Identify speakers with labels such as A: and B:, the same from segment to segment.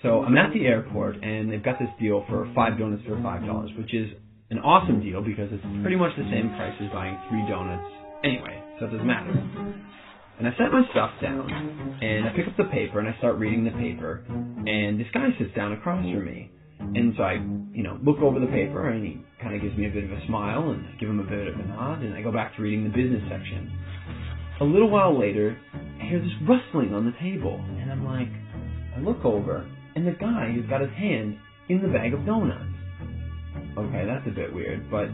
A: So I'm at the airport, and they've got this deal for 5 donuts for $5, which is an awesome deal because it's pretty much the same price as buying 3 donuts anyway, so it doesn't matter. And I set my stuff down, and I pick up the paper, and I start reading the paper, and this guy sits down across from me. And so I, look over the paper, and he kind of gives me a bit of a smile, and I give him a bit of a nod, and I go back to reading the business section. A little while later, I hear this rustling on the table, and I'm like, I look over, and the guy has got his hand in the bag of donuts. Okay, that's a bit weird, but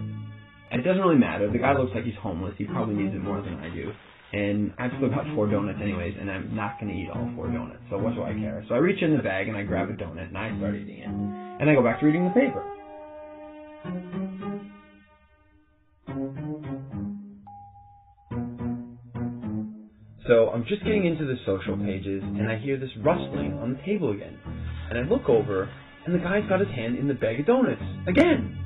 A: it doesn't really matter. The guy looks like he's homeless. He probably needs it more than I do. And I've still got 4 donuts anyways, and I'm not going to eat all 4 donuts, so what do I care? So I reach in the bag, and I grab a donut, and I start eating it. And I go back to reading the paper. So I'm just getting into the social pages, and I hear this rustling on the table again. And I look over, and the guy's got his hand in the bag of donuts again.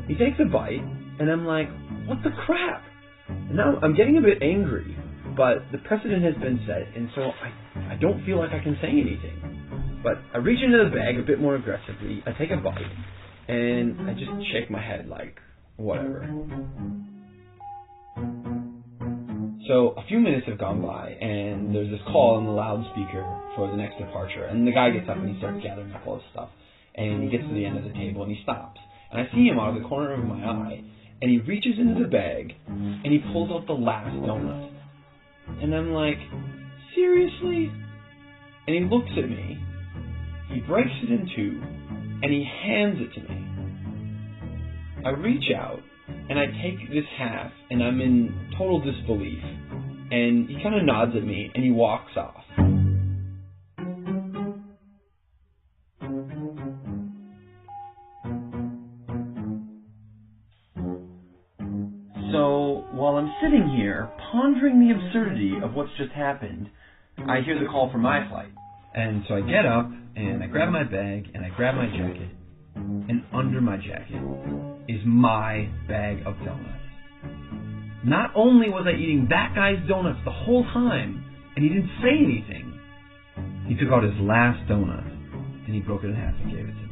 A: He takes a bite, and I'm like, what the crap? And now I'm getting a bit angry, but the precedent has been set, and so I don't feel like I can say anything. But I reach into the bag a bit more aggressively, I take a bite, and I just shake my head like, whatever. So a few minutes have gone by, and there's this call on the loudspeaker for the next departure, and the guy gets up and he starts gathering up all his stuff, and he gets to the end of the table and he stops. And I see him out of the corner of my eye, and he reaches into the bag, and he pulls out the last donut. And I'm like, seriously? And he looks at me, he breaks it in 2, and he hands it to me. I reach out, and I take this half, and I'm in total disbelief. And he kind of nods at me, and he walks off. So, while I'm sitting here, pondering the absurdity of what's just happened, I hear the call for my flight. And so I get up, and I grab my bag, and I grab my jacket, and under my jacket is my bag of donuts. Not only was I eating that guy's donuts the whole time, and he didn't say anything, he took out his last donut, and he broke it in half and gave it to me.